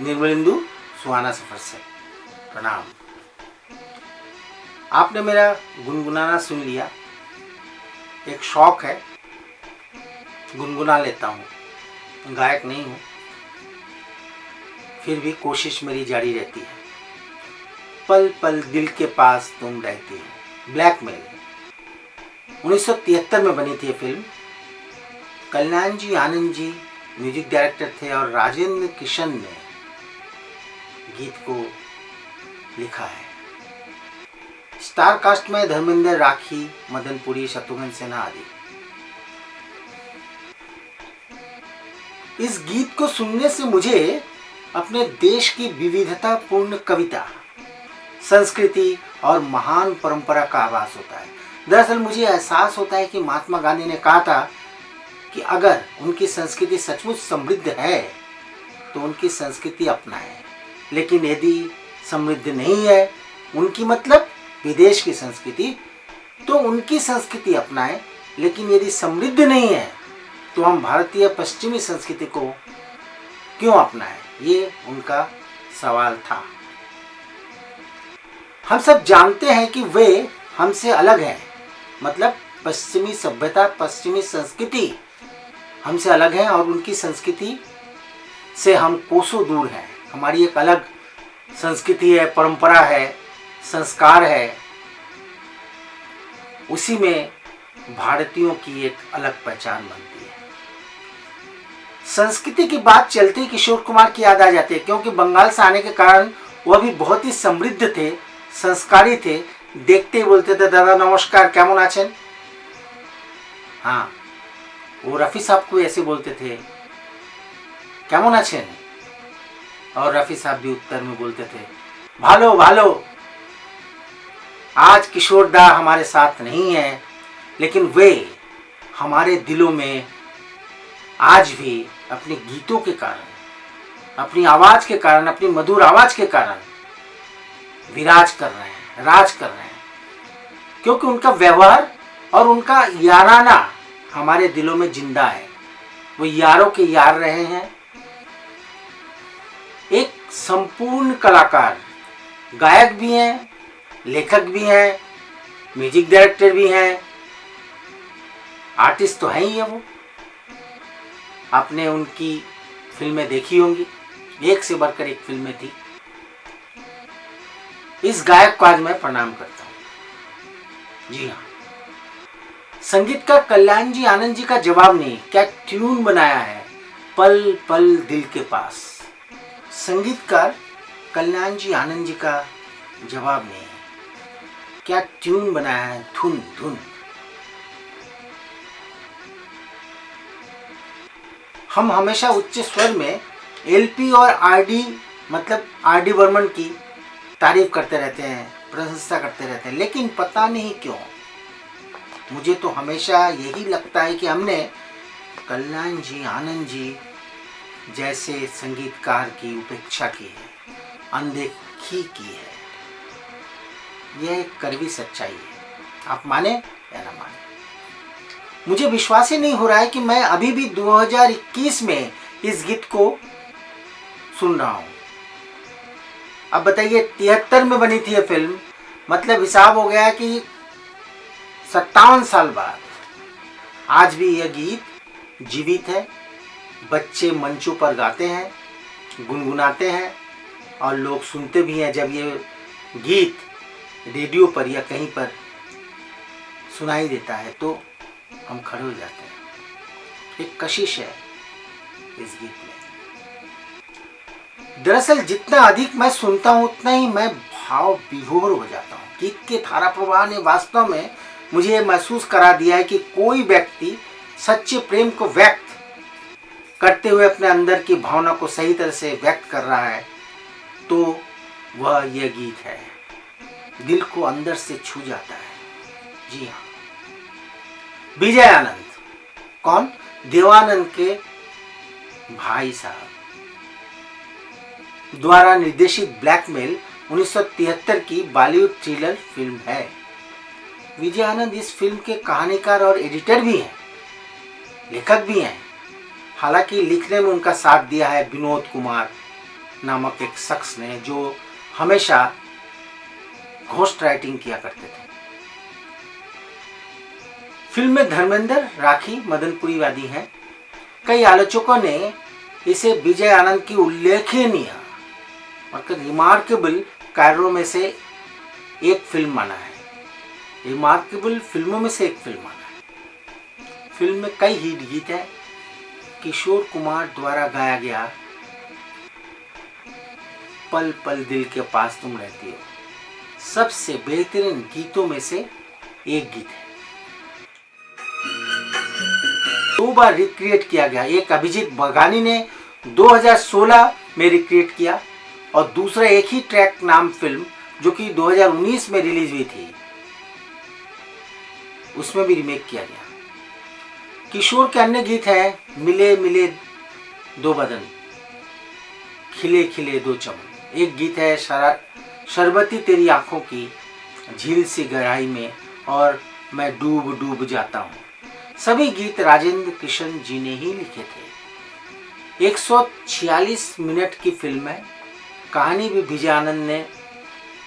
निर्मलेंदु सुहाना सफर से प्रणाम। आपने मेरा गुनगुनाना सुन लिया। एक शौक है, गुनगुना लेता हूँ। गायक नहीं हूँ, फिर भी कोशिश मेरी जारी रहती है। पल पल दिल के पास तुम रहती हो, ब्लैकमेल 1973 में बनी थी ये फिल्म। कल्याण जी आनंद जी म्यूजिक डायरेक्टर थे और राजेंद्र किशन ने गीत को लिखा है। स्टार कास्ट में धर्मेंद्र, राखी, मदन पुरी, शत्रुघ्न सिन्हा आदि। इस गीत को सुनने से मुझे अपने देश की विविधतापूर्ण कविता, संस्कृति और महान परंपरा का आभास होता है। दरअसल मुझे एहसास होता है कि महात्मा गांधी ने कहा था कि अगर उनकी संस्कृति सचमुच समृद्ध है तो उनकी संस्कृति अपनाएं, लेकिन यदि समृद्ध नहीं है उनकी, मतलब विदेश की संस्कृति, तो उनकी संस्कृति अपनाएं। लेकिन यदि समृद्ध नहीं है तो हम भारतीय पश्चिमी संस्कृति को क्यों अपनाएं? ये उनका सवाल था। हम सब जानते हैं कि वे हमसे अलग हैं, मतलब पश्चिमी सभ्यता, पश्चिमी संस्कृति हमसे अलग है और उनकी संस्कृति से हम कोसों दूर हैं। हमारी एक अलग संस्कृति है, परंपरा है, संस्कार है। उसी में भारतीयों की एक अलग पहचान बनती है। संस्कृति की बात चलती किशोर कुमार की याद आ जाती है, क्योंकि बंगाल से आने के कारण वह भी बहुत ही समृद्ध थे, संस्कारी थे। देखते ही बोलते थे, दादा नमस्कार, केमन आछेन। हाँ, वो रफ़ी साहब को ऐसे बोलते थे, केमन आछेन, और रफ़ी साहब भी उत्तर में बोलते थे, भालो भालो। आज किशोर दा हमारे साथ नहीं है, लेकिन वे हमारे दिलों में आज भी अपने गीतों के कारण, अपनी आवाज के कारण, अपनी मधुर आवाज के कारण विराज कर रहे हैं, राज कर रहे हैं। क्योंकि उनका व्यवहार और उनका याराना हमारे दिलों में जिंदा है। वो यारों के यार रहे हैं। एक संपूर्ण कलाकार, गायक भी हैं, लेखक भी हैं, म्यूजिक डायरेक्टर भी हैं, आर्टिस्ट तो हैं ही है वो। आपने उनकी फिल्में देखी होंगी, एक से बढ़कर एक फिल्में थी। इस गायक को आज मैं प्रणाम करता हूं। जी हाँ, संगीतकार कल्याण जी आनंद जी का जवाब नहीं, क्या ट्यून बनाया है पल पल दिल के पास। संगीतकार कल्याण जी आनंद जी का जवाब नहीं, क्या ट्यून बनाया है, धुन धुन। हम हमेशा उच्च स्वर में एलपी और आरडी, मतलब आरडी बर्मन की तारीफ करते रहते हैं, प्रशंसा करते रहते हैं, लेकिन पता नहीं क्यों मुझे तो हमेशा यही लगता है कि हमने कल्याण जी आनंद जी जैसे संगीतकार की उपेक्षा की है, अनदेखी की है। यह एक कड़वी सच्चाई है, आप माने या ना माने। मुझे विश्वास ही नहीं हो रहा है कि मैं अभी भी 2021 में इस गीत को सुन रहा हूं। अब बताइए, 73 में बनी थी यह फिल्म, मतलब हिसाब हो गया कि 57 साल बाद आज भी यह गीत जीवित है। बच्चे मंचों पर गाते हैं, गुनगुनाते हैं और लोग सुनते भी हैं। जब ये गीत रेडियो पर या कहीं पर सुनाई देता है तो हम खड़े हो जाते हैं। एक कशिश है इस गीत में। दरअसल जितना अधिक मैं सुनता हूं उतना ही मैं भाव विभोर हो जाता हूं। गीत के धारा प्रवाह ने वास्तव में मुझे यह महसूस करा दिया है कि कोई व्यक्ति सच्चे प्रेम को व्यक्त करते हुए अपने अंदर की भावना को सही तरह से व्यक्त कर रहा है तो वह यह गीत है। दिल को अंदर से छू जाता है। जी हाँ, विजय आनंद, कौन? देवानंद के भाई साहब द्वारा निर्देशित ब्लैकमेल 1973 की बॉलीवुड थ्रिलर फिल्म है। विजय आनंद इस फिल्म के कहानीकार और एडिटर भी हैं। लेखक भी हैं। हालांकि लिखने में उनका साथ दिया है विनोद कुमार नामक एक शख्स ने, जो हमेशा घोस्ट राइटिंग किया करते थे। फिल्म में धर्मेंद्र, राखी, मदनपुरीवादी हैं। कई आलोचकों ने इसे विजय आनंद की उल्लेखनीय और रिमार्केबल कार्यों में से एक फिल्म माना है। रिमार्केबल फिल्मों में से एक फिल्म माना है। फिल्म में कई हिट गीत हैं। किशोर कुमार द्वारा गाया गया पल पल दिल के पास तुम रहती हो सबसे बेहतरीन गीतों में से एक गीत है। 2 बार रिक्रिएट किया गया। एक अभिजीत बगानी ने 2016 में रिक्रिएट किया और दूसरा एक ही ट्रैक नाम फिल्म जो कि 2019 में रिलीज हुई थी, उसमें भी रीमेक किया गया। किशोर के अन्य गीत हैं मिले मिले दो बदन, खिले खिले दो चमन। एक गीत है शरबती तेरी आंखों की, झील सी गहराई में और मैं डूब डूब जाता हूँ। सभी गीत राजेंद्र कृष्ण जी ने ही लिखे थे। 146 मिनट की फिल्म है। कहानी भी विजय आनंद ने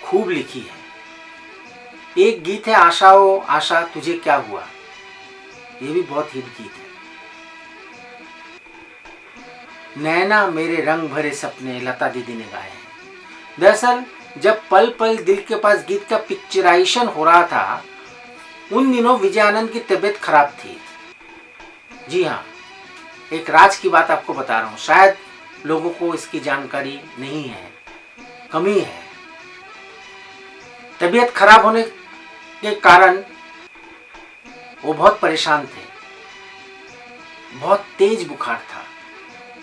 खूब लिखी है। एक गीत है आशा ओ आशा तुझे क्या हुआ, ये भी बहुत हिट गीत है। नैना मेरे रंग भरे सपने लता दीदी ने गाए हैं। दरअसल जब पल पल दिल के पास गीत का पिक्चराइजेशन हो रहा था, उन दिनों विजय आनंद की तबीयत खराब थी। जी हाँ, एक राज की बात आपको बता रहा हूँ, शायद लोगों को इसकी जानकारी नहीं है, कमी है। तबीयत खराब होने के कारण वो बहुत परेशान थे, बहुत तेज बुखार था।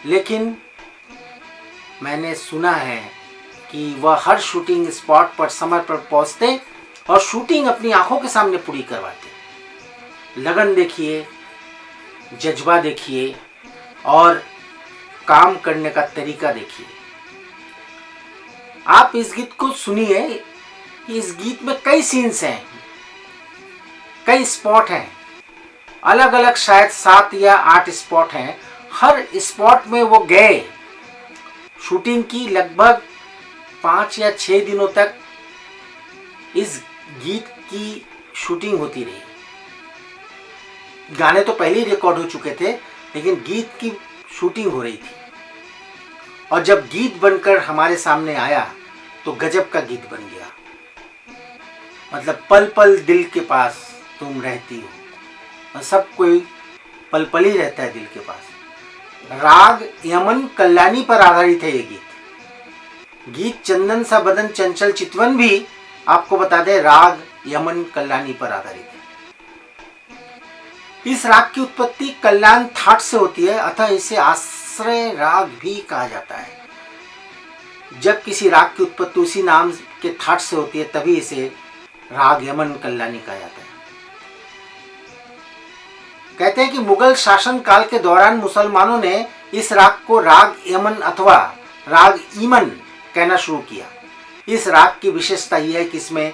लेकिन मैंने सुना है कि वह हर शूटिंग स्पॉट पर समय पर पहुंचते और शूटिंग अपनी आंखों के सामने पूरी करवाते। लगन देखिए, जज्बा देखिए और काम करने का तरीका देखिए। आप इस गीत को सुनिए कि इस गीत में कई सीन्स हैं, कई स्पॉट हैं, अलग अलग शायद 7 या 8 स्पॉट हैं। हर स्पॉट में वो गए, शूटिंग की लगभग 5 या 6 दिनों तक इस गीत की शूटिंग होती रही। गाने तो पहले ही रिकॉर्ड हो चुके थे, लेकिन गीत की शूटिंग हो रही थी। और जब गीत बनकर हमारे सामने आया तो गजब का गीत बन गया। मतलब पल पल दिल के पास तुम रहती हो, और सब कोई पल पल ही रहता है दिल के पास। राग यमन कल्याणी पर आधारित है ये गीत। गीत चंदन सा बदन चंचल चितवन भी आपको बता दें राग यमन कल्याणी पर आधारित है। इस राग की उत्पत्ति कल्याण थाट से होती है, अतः इसे आश्रय राग भी कहा जाता है। जब किसी राग की उत्पत्ति उसी नाम के थाट से होती है, तभी इसे राग यमन कल्याणी कहा जाता है। कहते हैं कि मुगल शासन काल के दौरान मुसलमानों ने इस राग को राग यमन अथवा राग ईमन कहना शुरू किया। इस राग की विशेषता यह है कि इसमें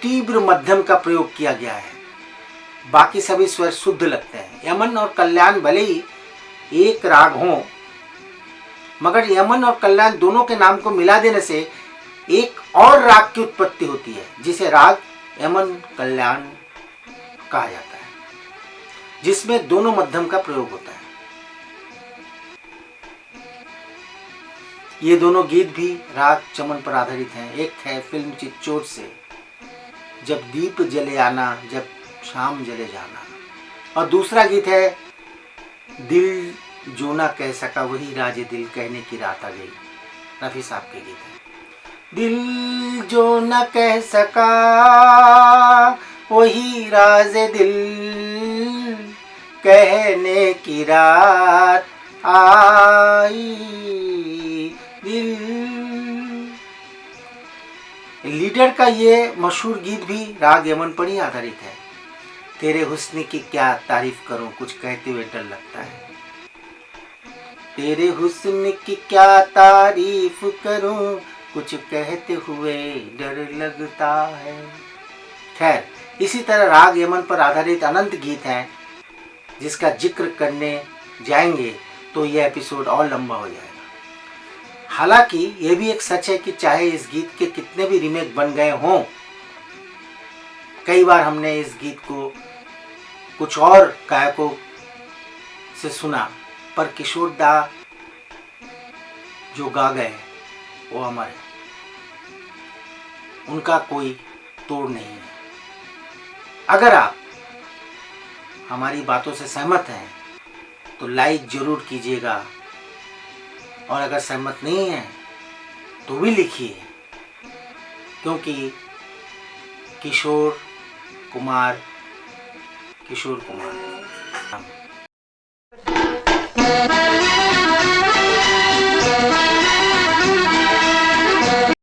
तीव्र मध्यम का प्रयोग किया गया है, बाकी सभी स्वर शुद्ध लगते हैं। यमन और कल्याण भले ही एक राग हों, मगर यमन और कल्याण दोनों के नाम को मिला देने से एक और राग की उत्पत्ति होती है, जिसे राग यमन कल्याण कहा जाता है, जिसमें दोनों मध्यम का प्रयोग होता है। ये दोनों गीत भी राग चमन पर आधारित हैं। एक है फिल्म चितचोर से जब दीप जले आना, जब शाम जले जाना, और दूसरा गीत है दिल जो ना कह सका वही राज दिल कहने की रात आ गई, रफी साहब के गीत है। दिल जो न कह सका वही राज दिल कहने की रात आई। दिल लीडर का ये मशहूर गीत भी राग यमन पर ही आधारित है। तेरे हुस्न की क्या तारीफ करूं, कुछ कहते हुए डर लगता है। तेरे हुस्न की क्या तारीफ करूं, कुछ कहते हुए डर लगता है। खैर, इसी तरह राग यमन पर आधारित अनंत गीत हैं। जिसका जिक्र करने जाएंगे तो ये एपिसोड और लंबा हो जाएगा। हालांकि ये भी एक सच है कि चाहे इस गीत के कितने भी रीमेक बन गए हों, कई बार हमने इस गीत को कुछ और गायकों से सुना, पर किशोर दा जो गा गए वो अमर है, उनका कोई तोड़ नहीं है। अगर आप हमारी बातों से सहमत हैं तो लाइक जरूर कीजिएगा, और अगर सहमत नहीं हैं तो भी लिखिए, क्योंकि किशोर कुमार किशोर कुमार